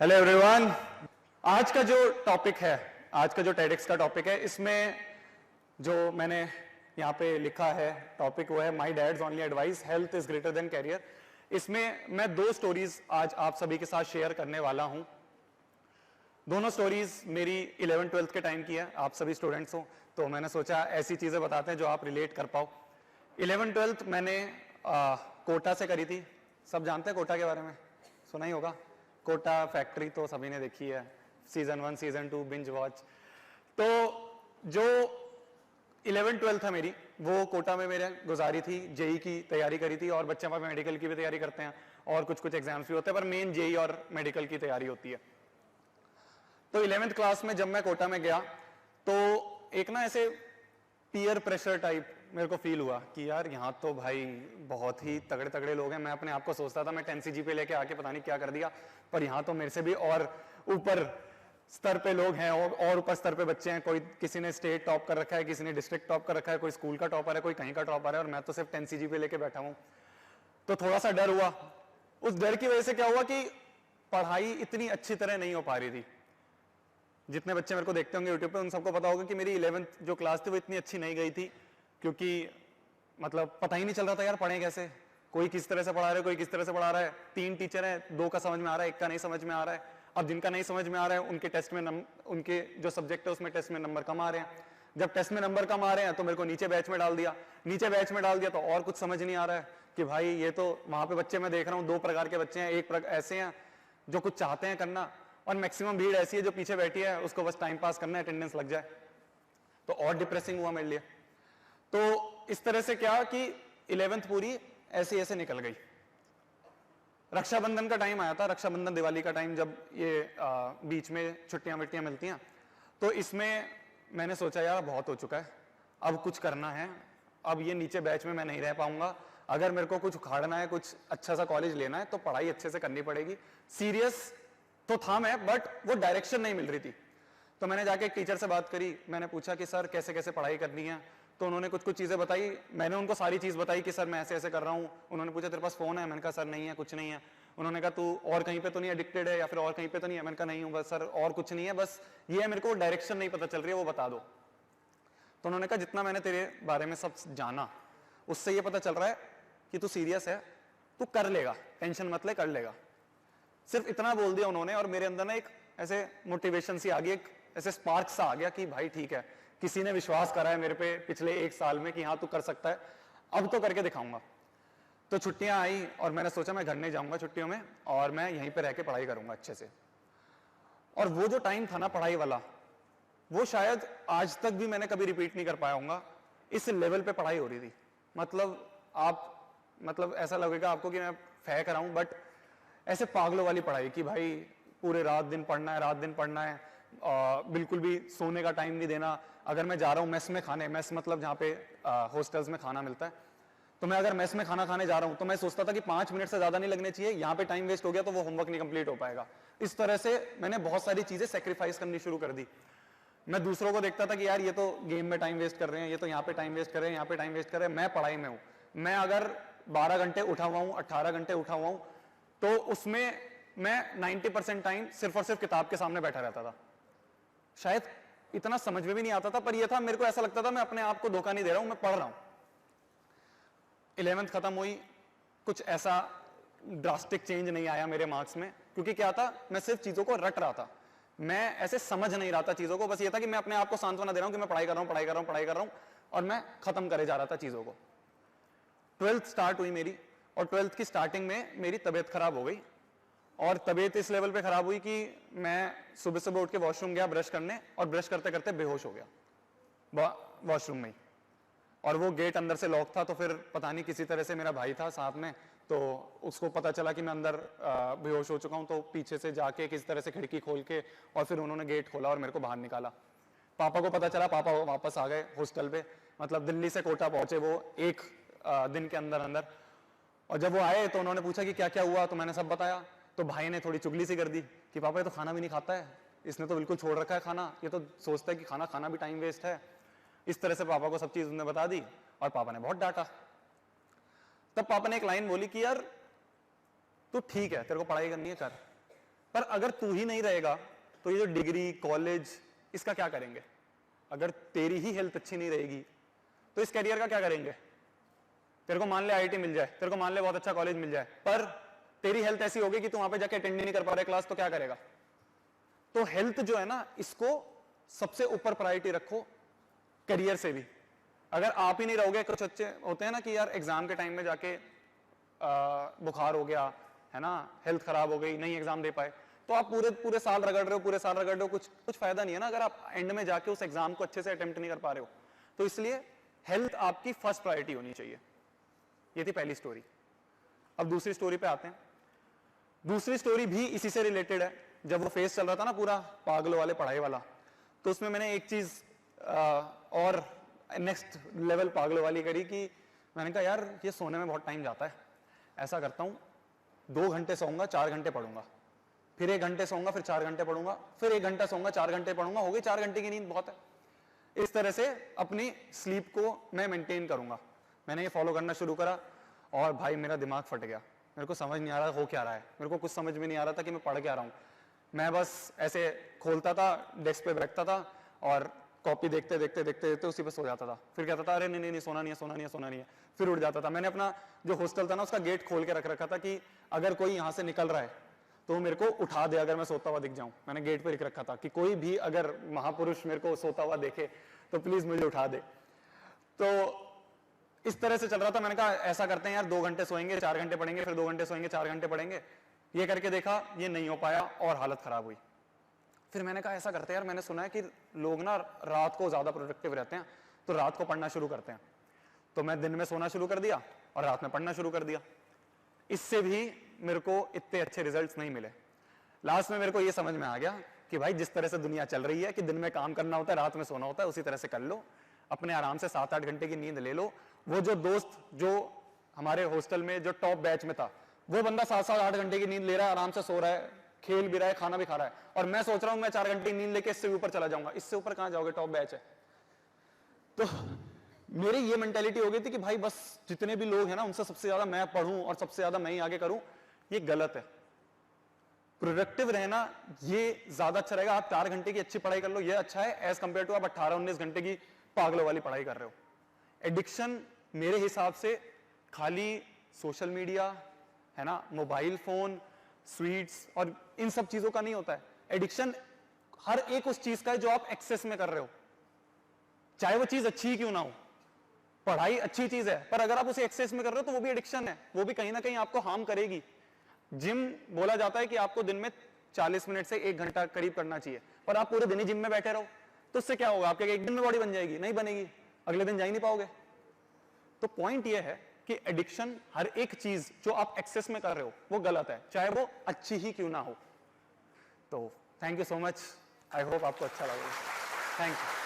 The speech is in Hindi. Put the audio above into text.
Hello everyone. आज का जो टॉपिक है, आज का जो टेडेक्स का टॉपिक है, इसमें जो मैंने यहाँ पे लिखा है टॉपिक वो है my dad's only advice, health is greater than career. इसमें मैं दो स्टोरीज आज आप सभी के साथ शेयर करने वाला हूँ। दोनों स्टोरीज मेरी 11th-12th के टाइम की है। आप सभी स्टूडेंट्स हो तो मैंने सोचा ऐसी चीजें बताते हैं जो आप रिलेट कर पाओ। 11th-12th मैंने कोटा से करी थी। सब जानते हैं कोटा के बारे में, सुना ही होगा। कोटा फैक्ट्री तो सभी ने देखी है, सीजन 1 सीजन 2 बिंज वॉच। तो जो 11th-12th है मेरी, वो कोटा में मेरे गुजारी थी। जेई की तैयारी करी थी और बच्चे वहां पे मेडिकल की भी तैयारी करते हैं और कुछ कुछ एग्जाम्स भी होते हैं, पर मेन जेई और मेडिकल की तैयारी होती है। तो 11th क्लास में जब मैं कोटा में गया तो एक ना ऐसे पीयर प्रेशर टाइप मेरे को फील हुआ कि यार यहाँ तो भाई बहुत ही तगड़े तगड़े लोग हैं। मैं अपने आप को सोचता था मैं 10 CGPA लेके आके पता नहीं क्या कर दिया, पर यहाँ तो मेरे से भी और ऊपर स्तर पे लोग हैं और ऊपर स्तर पे बच्चे हैं। कोई किसी ने स्टेट टॉप कर रखा है, किसी ने डिस्ट्रिक्ट टॉप कर रखा है, कोई स्कूल का टॉपर है, कोई कहीं का टॉपर है, और मैं तो सिर्फ 10 CGPA लेके बैठा हूँ। तो थोड़ा सा डर हुआ। उस डर की वजह से क्या हुआ कि पढ़ाई इतनी अच्छी तरह नहीं हो पा रही थी। जितने बच्चे मेरे को देखते होंगे यूट्यूब पे उन सबको पता होगा कि मेरी 11th जो क्लास थी वो इतनी अच्छी नहीं गई थी, क्योंकि मतलब पता ही नहीं चल रहा था यार पढ़े कैसे। कोई किस तरह से पढ़ा रहा है, कोई किस तरह से पढ़ा रहा है। 3 टीचर हैं, 2 का समझ में आ रहा है, 1 का नहीं समझ में आ रहा है। अब जिनका नहीं समझ में आ रहा है उनके टेस्ट में उनके जो सब्जेक्ट है उसमें टेस्ट में नंबर कम आ रहे हैं। जब टेस्ट में नंबर कम आ रहे हैं तो मेरे को नीचे बैच में डाल दिया। नीचे बैच में डाल दिया तो और कुछ समझ नहीं आ रहा है कि भाई ये तो वहां पे बच्चे मैं देख रहा हूँ 2 प्रकार के बच्चे हैं। एक ऐसे हैं जो कुछ चाहते हैं करना, और मैक्सिमम भीड़ ऐसी है जो पीछे बैठी है उसको बस टाइम पास करना है, अटेंडेंस लग जाए। तो और डिप्रेसिंग हुआ मेरे लिए। तो इस तरह से क्या कि 11th पूरी ऐसे ऐसे निकल गई। रक्षाबंधन का टाइम आया था, रक्षाबंधन दिवाली का टाइम, जब ये बीच में छुट्टियां मिट्टियां मिलती हैं, तो इसमें मैंने सोचा यार बहुत हो चुका है, अब कुछ करना है। अब ये नीचे बैच में मैं नहीं रह पाऊंगा। अगर मेरे को कुछ उखाड़ना है, कुछ अच्छा सा कॉलेज लेना है, तो पढ़ाई अच्छे से करनी पड़ेगी। सीरियस तो था मैं, बट वो डायरेक्शन नहीं मिल रही थी। तो मैंने जाके एक टीचर से बात करी। मैंने पूछा कि सर कैसे कैसे पढ़ाई करनी है। तो उन्होंने कुछ कुछ चीजें बताई। मैंने उनको सारी चीज बताई कि सर मैं ऐसे ऐसे कर रहा हूँ। उन्होंने पूछा तेरे पास फोन है? मैंने कहा सर नहीं है, कुछ नहीं है। उन्होंने कहा तू और कहीं पे तो नहीं एडिक्टेड है या फिर और कहीं पे तो नहीं है? मैंने कहा नहीं हूँ बस सर, और कुछ नहीं है, बस ये है मेरे को डायरेक्शन नहीं पता चल रही है, वो बता दो। तो उन्होंने कहा जितना मैंने तेरे बारे में सब जाना उससे ये पता चल रहा है कि तू सीरियस है, तू कर लेगा, टेंशन मत ले, कर लेगा। सिर्फ इतना बोल दिया उन्होंने और मेरे अंदर ना एक ऐसे मोटिवेशन सी आ गई, एक ऐसे स्पार्क सा आ गया कि भाई ठीक है, किसी ने विश्वास करा है मेरे पे पिछले 1 साल में कि हाँ तू कर सकता है, अब तो करके दिखाऊंगा। तो छुट्टियां आई और मैंने सोचा मैं घर नहीं जाऊंगा छुट्टियों में, और मैं यहीं पे रह के पढ़ाई करूंगा अच्छे से। और वो जो टाइम था ना पढ़ाई वाला, वो शायद आज तक भी मैंने कभी रिपीट नहीं कर पाया हूंगा। इस लेवल पे पढ़ाई हो रही थी। मतलब ऐसा लगेगा आपको कि मैं फेंक रहा हूं, बट ऐसे पागलों वाली पढ़ाई कि भाई पूरे रात दिन पढ़ना है, रात दिन पढ़ना है, बिल्कुल भी सोने का टाइम नहीं देना। अगर मैं जा रहा हूँ मेस में खाने, मेस मतलब जहाँ पे हॉस्टल्स में खाना मिलता है, तो मैं अगर मेस में खाना खाने जा रहा हूँ तो मैं सोचता था कि 5 मिनट से ज्यादा नहीं लगने चाहिए, यहाँ पे टाइम वेस्ट हो गया तो वो होमवर्क नहीं कंप्लीट हो पाएगा। इस तरह से मैंने बहुत सारी चीजें सेक्रीफाइस करनी शुरू कर दी। मैं दूसरों को देखता था कि यार ये तो गेम में टाइम वेस्ट कर रहे हैं, ये तो यहाँ पे टाइम वेस्ट कर रहे हैं, यहाँ पे टाइम वेस्ट कर रहे हैं, मैं पढ़ाई में हूँ। मैं अगर 12 घंटे उठा हुआ हूँ, 18 घंटे उठा हुआ हूँ, तो उसमें मैं 90% टाइम सिर्फ और सिर्फ किताब के सामने बैठा रहता था। शायद इतना समझ में भी नहीं आता था, पर यह था मेरे को ऐसा लगता था मैं अपने आप को धोखा नहीं दे रहा हूं, मैं पढ़ रहा हूं। 11th खत्म हुई, कुछ ऐसा ड्रास्टिक चेंज नहीं आया मेरे मार्क्स में, क्योंकि क्या था, मैं सिर्फ चीजों को रट रहा था, मैं ऐसे समझ नहीं रहा था चीजों को। बस ये था कि मैं अपने आप को सांत्वना दे रहा हूं कि मैं पढ़ाई कर रहा हूं, पढ़ाई कर रहा हूं, पढ़ाई कर रहा हूं, और मैं खत्म करे जा रहा था चीजों को। 12th स्टार्ट हुई मेरी, और 12th की स्टार्टिंग में मेरी तबीयत खराब हो गई। और तबीयत इस लेवल पे खराब हुई कि मैं सुबह सुबह उठ के वॉशरूम गया ब्रश करने, और ब्रश करते करते बेहोश हो गया वॉशरूम में ही। और वो गेट अंदर से लॉक था, तो फिर पता नहीं किसी तरह से मेरा भाई था साथ में, तो उसको पता चला कि मैं अंदर बेहोश हो चुका हूं, तो पीछे से जाके किसी तरह से खिड़की खोल के और फिर उन्होंने गेट खोला और मेरे को बाहर निकाला। पापा को पता चला, पापा वापस आ गए हॉस्टल पे, मतलब दिल्ली से कोटा पहुंचे वो 1 दिन के अंदर अंदर। और जब वो आए तो उन्होंने पूछा कि क्या क्या हुआ, तो मैंने सब बताया। तो भाई ने थोड़ी चुगली सी कर दी कि पापा ये तो खाना भी नहीं खाता है, इसने तो बिल्कुल छोड़ रखा है खाना, ये तो सोचता है कि खाना खाना भी टाइम वेस्ट है। इस तरह से पापा को सब चीज उन्होंने बता दी और पापा ने बहुत डांटा। तब पापा ने एक लाइन बोली कि यार तू ठीक है, तेरे को पढ़ाई करनी है कर, पर अगर तू ही नहीं रहेगा तो ये जो डिग्री कॉलेज इसका क्या करेंगे? अगर तेरी ही हेल्थ अच्छी नहीं रहेगी तो इस करियर का क्या करेंगे? तेरे को मान ले आईआईटी मिल जाए, तेरे को मान ले बहुत अच्छा कॉलेज मिल जाए, पर तेरी हेल्थ ऐसी होगी कि तू वहां पे जाके अटेंड नहीं कर पा रहा क्लास, तो क्या करेगा? तो हेल्थ जो है ना, इसको सबसे ऊपर प्रायोरिटी रखो करियर से भी। अगर आप ही नहीं रहोगे, कुछ बच्चे होते हैं ना कि यार एग्जाम के टाइम में जाके बुखार हो गया है ना, हेल्थ खराब हो गई, नहीं एग्जाम दे पाए, तो आप पूरे साल रगड़ रहे हो, कुछ फायदा नहीं है ना, अगर आप एंड में जाके उस एग्जाम को अच्छे से अटेम्प्ट नहीं कर पा रहे हो। तो इसलिए हेल्थ आपकी फर्स्ट प्रायोरिटी होनी चाहिए। ये थी पहली स्टोरी। अब दूसरी स्टोरी पे आते हैं। दूसरी स्टोरी भी इसी से रिलेटेड है। जब वो फेस चल रहा था ना पूरा पागलों वाले पढ़ाई वाला, तो उसमें मैंने एक चीज और नेक्स्ट लेवल पागलों वाली करी कि मैंने कहा यार ये सोने में बहुत टाइम जाता है, ऐसा करता हूं 2 घंटे सोऊंगा, 4 घंटे पढ़ूंगा, फिर 1 घंटे सोऊंगा, फिर 4 घंटे पढ़ूंगा, फिर 1 घंटा सोऊंगा, 4 घंटे पढ़ूंगा, हो गई 4 घंटे की नींद बहुत है। इस तरह से अपनी स्लीप को मैं मेंटेन करूंगा। मैंने ये फॉलो करना शुरू करा और भाई मेरा दिमाग फट गया। मेरे को समझ नहीं आ रहा हो क्या रहा है, मेरे को कुछ समझ में नहीं आ रहा था कि मैं पढ़ क्या रहा हूँ। मैं बस ऐसे खोलता था, डेस्क पे बैठता था और कॉपी देखते देखते देखते देखते उसी पे सो जाता था। फिर कहता था अरे नहीं नहीं सोना नहीं है, सोना नहीं है, सोना नहीं है। फिर उठ जाता था। मैंने अपना जो हॉस्टल था ना उसका गेट खोल के रख रखा था कि अगर कोई यहाँ से निकल रहा है तो मेरे को उठा दे, अगर मैं सोता हुआ दिख जाऊं। मैंने गेट पे लिख रखा था कि कोई भी अगर महापुरुष मेरे को सोता हुआ देखे तो प्लीज मुझे उठा दे। तो इस तरह से चल रहा था। मैंने कहा ऐसा करते हैं यार 2 घंटे सोएंगे, 4 घंटे पढ़ेंगे, फिर 2 घंटे सोएंगे, 4 घंटे पढ़ेंगे। ये करके देखा, ये नहीं हो पाया और हालत खराब हुई। फिर मैंने कहा ऐसा करते हैं यार, मैंने सुना है कि लोग ना रात को ज्यादा प्रोडक्टिव रहते हैं, तो रात को पढ़ना शुरू करते हैं। तो मैं दिन में सोना शुरू कर दिया और रात में पढ़ना शुरू कर दिया। इससे भी मेरे को इतने अच्छे रिजल्ट्स नहीं मिले। लास्ट में मेरे को ये समझ में आ गया कि भाई जिस तरह से दुनिया चल रही है कि दिन में काम करना होता है, रात में सोना होता है, उसी तरह से कर लो। अपने आराम से 7-8 घंटे की नींद ले लो। वो जो दोस्त जो हमारे हॉस्टल में जो टॉप बैच में था, वो बंदा 7-8 घंटे की नींद ले रहा है, आराम से सो रहा है, खेल भी रहा है, खाना भी खा रहा है, और मैं सोच रहा हूं मैं 4 घंटे की नींद लेके इससे ऊपर चला जाऊंगा। इससे ऊपर कहां जाओगे, टॉप बैच है। तो मेरी ये मेंटेलिटी हो गई थी कि भाई बस जितने भी लोग हैं ना उनसे सबसे ज्यादा मैं पढ़ूं और सबसे ज्यादा मैं ही आगे करूं। ये गलत है। प्रोडक्टिव रहना ये ज्यादा अच्छा रहेगा। आप 4 घंटे की अच्छी पढ़ाई कर लो, ये अच्छा है एज कंपेयर टू आप 18-19 घंटे की पागलों वाली पढ़ाई कर रहे हो। एडिक्शन मेरे हिसाब से खाली सोशल मीडिया है ना, मोबाइल फोन, स्वीट्स और इन सब चीजों का नहीं होता है। एडिक्शन हर एक उस चीज का है जो आप एक्सेस में कर रहे हो, चाहे वो चीज अच्छी ही क्यों ना हो। पढ़ाई अच्छी चीज है, पर अगर आप उसे एक्सेस में कर रहे हो तो वो भी एडिक्शन है, वो भी कहीं ना कहीं आपको हार्म करेगी। जिम बोला जाता है कि आपको दिन में 40 मिनट से 1 घंटा करीब करना चाहिए, पर आप पूरे दिन ही जिम में बैठे रहो तो उससे क्या होगा? आपके एक दिन में बॉडी बन जाएगी? नहीं बनेगी, अगले दिन जा ही नहीं पाओगे। तो पॉइंट ये है कि एडिक्शन हर एक चीज जो आप एक्सेस में कर रहे हो वो गलत है, चाहे वो अच्छी ही क्यों ना हो। तो thank you so much, I hope आपको अच्छा लगा। Thank you.